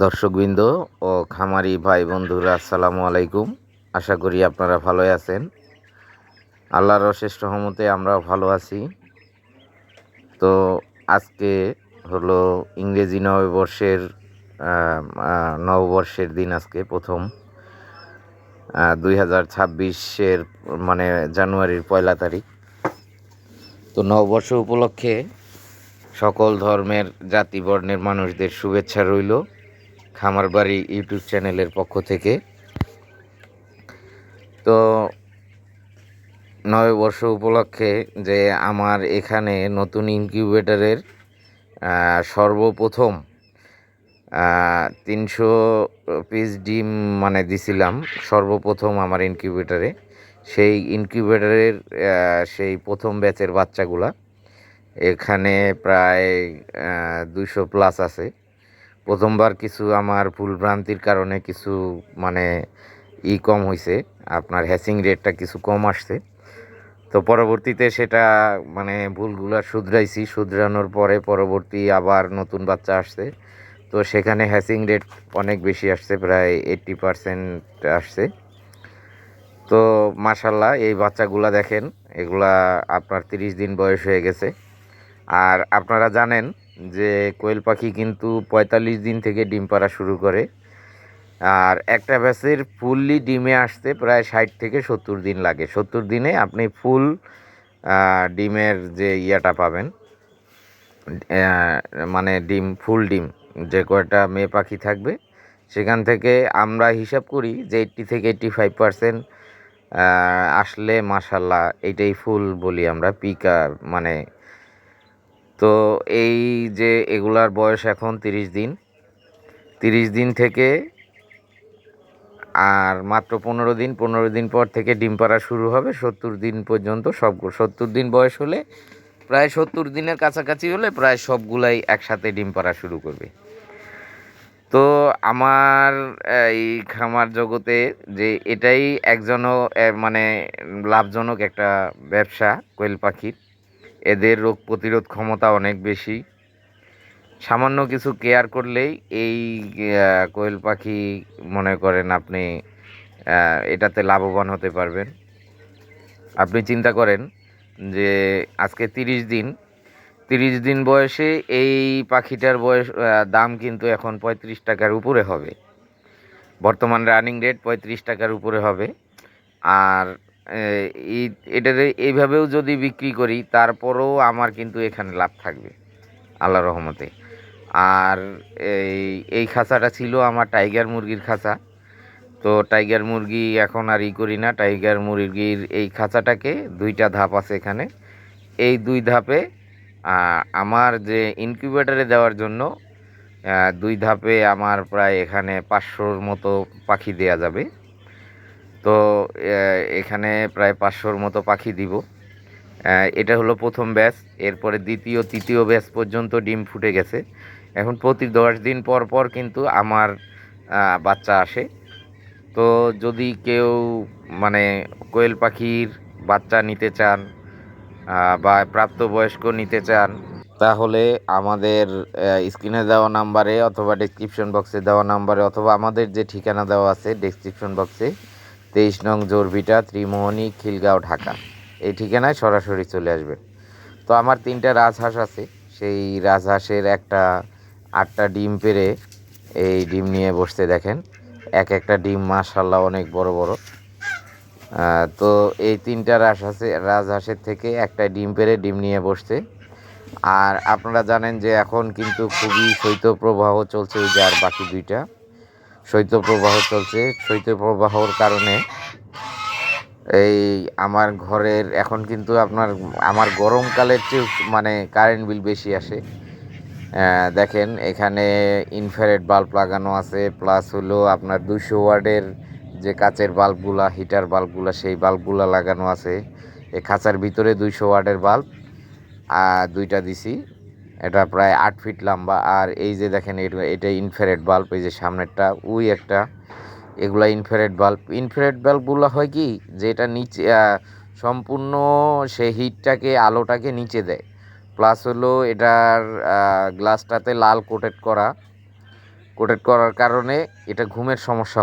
দর্শকবৃন্দ ও খামারি ভাই বন্ধুরা আসসালামু আলাইকুম। আশা করি আপনারা ভালোই আছেন। আল্লাহর অশেষ রহমতে আমরাও ভালো আছি। তো আজকে হলো ইংরেজি নববর্ষের নববর্ষের দিন। আজকে প্রথম 2026-এর মানে জানুয়ারির 1 তারিখ। তো নববর্ষ উপলক্ষে সকল ধর্মের জাতিবর্ণের মানুষদের শুভেচ্ছা রইল খামারবাড়ি ইউটিউব চ্যানেলের পক্ষ থেকে। তো নববর্ষ উপলক্ষে যে আমার এখানে নতুন ইনকিউবেটরের সর্বপ্রথম 300 পিস ডিম মানে দিছিলাম সর্বপ্রথম আমার ইনকিউবেটরে। সেই ইনকিউবেটরের সেই প্রথম ব্যাচের বাচ্চাগুলা এখানে প্রায় 200 প্লাস আছে। প্রথমবার কিছু আমার ভুলভ্রান্তির কারণে কিছু মানে কম হয়েছে, আপনার হ্যাচিং রেটটা কিছু কম আসছে। তো পরবর্তীতে সেটা মানে ভুলগুলো শুধরানোর পরে পরবর্তী আবার নতুন বাচ্চা আসছে। তো সেখানে হ্যাচিং রেট অনেক বেশি আসছে, প্রায় 80% আসছে। তো মাশাল্লাহ এই বাচ্চাগুলা দেখেন, এগুলা আপনার 30 দিন বয়স হয়ে গেছে। আর আপনারা জানেন যে কোয়েল পাখি কিন্তু 45 দিন থেকে ডিম পাড়া শুরু করে। আর একটা ব্যাচের ফুললি ডিমে আসতে প্রায় 60 থেকে 70 দিন লাগে। 70 দিনে আপনি ফুল ডিমের যে ইয়াটা পাবেন, মানে ডিম, ফুল ডিম যে কয়টা মেয়ে পাখি থাকবে সেখান থেকে আমরা হিসাব করি যে 80 থেকে 85% আসলে মাশাল্লাহ এইটাই ফুল বলি আমরা, পিকা মানে। তো এই যে এগুলার বয়স এখন 30 দিন। 30 দিন থেকে আর মাত্র 15 দিন পর থেকে ডিম পাড়া শুরু হবে। 70 দিন পর্যন্ত 70 দিন বয়স হলে, প্রায় 70 দিনের কাছাকাছি হলে প্রায় সবগুলাই একসাথে ডিম পাড়া শুরু করবে। তো আমার এই খামার জগতে যে এটাই একজনও মানে লাভজনক একটা ব্যবসা কোয়েল পাখির। এদের রোগ প্রতিরোধ ক্ষমতা অনেক বেশি। সামান্য কিছু কেয়ার করলেই এই কোয়েল পাখি মনে করেন আপনি এটাতে লাভবান হতে পারবেন। আপনি চিন্তা করেন যে আজকে 30 দিন বয়সে এই পাখিটার বয়স দাম কিন্তু এখন 35 টাকার উপরে হবে। বর্তমান রানিং রেট 35 টাকার উপরে হবে। আর এই এটাতে এইভাবেও যদি বিক্রি করি তারপরেও আমার কিন্তু এখানে লাভ থাকবে আল্লাহর রহমতে। আর এই খাঁচাটা ছিল আমার টাইগার মুরগির খাঁচা। তো টাইগার মুরগি এখন আর করি না। টাইগার মুরগির এই খাঁচাটাকে 2টা ধাপ আছে এখানে। এই 2 ধাপে আমার যে ইনকিউবেটরে দেওয়ার জন্য 2 ধাপে আমার প্রায় এখানে 500-র মতো পাখি দেয়া যাবে। তো এখানে প্রায় 500-র মতো পাখি দিব। এটা হলো প্রথম ব্যাচ। এরপরে দ্বিতীয় তৃতীয় ব্যাচ পর্যন্ত ডিম ফুটে গেছে। এখন প্রতি 10 দিন পর পর কিন্তু আমার বাচ্চা আসে। তো যদি কেউ মানে কোয়েল পাখির বাচ্চা নিতে চান বা প্রাপ্তবয়স্ক নিতে চান, তাহলে আমাদের স্ক্রিনে দেওয়া নাম্বারে অথবা ডেসক্রিপশন বক্সে দেওয়া নাম্বারে অথবা আমাদের যে ঠিকানা দেওয়া আছে ডেসক্রিপশন বক্সে, 23 নং জোরভিটা, ত্রিমোহনী, খিলগাঁও, ঢাকা, এই ঠিকানায় সরাসরি চলে আসবেন। তো আমার 3টা রাজহাঁস আছে। সেই রাজহাঁসের একটা 8টা ডিম পেড়ে এই ডিম নিয়ে বসতে দেখেন। একটা ডিম মাশাল্লাহ অনেক বড় বড়। তো এই 3টা রাজহাঁসের থেকে একটা ডিম পেড়ে ডিম নিয়ে বসছে। আর আপনারা জানেন যে এখন কিন্তু খুবই শৈত্যপ্রবাহ চলছে। ওই যে আর বাকি 2টা শৈত্যপ্রবাহ চলছে। শৈত্যপ্রবাহর কারণে এই আমার ঘরের এখন কিন্তু আমার গরমকালের চেয়ে মানে কারেন্ট বিল বেশি আসে। দেখেন এখানে ইনফ্রারেড বাল্ব লাগানো আছে, প্লাস হলো আপনার 200 ওয়াটের যে কাচের বাল্বগুলা, হিটার বাল্বগুলা, সেই বাল্বগুলা লাগানো আছে। এই খাঁচার ভিতরে 200 ওয়াটের বাল্ব 2টা দিছি। এটা প্রায় 8 ফিট লম্বা। আর এই যে দেখেন এটা ইনফ্রারেড বাল্ব, এই যে সামনেরটা ওই একটা, এগুলা ইনফ্রারেড বাল্বগুলো হয় কি যে এটা নিচে সম্পূর্ণ সে হিটটাকে, আলোটাকে নিচে দেয়। প্লাস হলো এটার গ্লাসটাতে লাল কোটেড করা। কোটেড করার কারণে এটা ঘুমের সমস্যা হয়।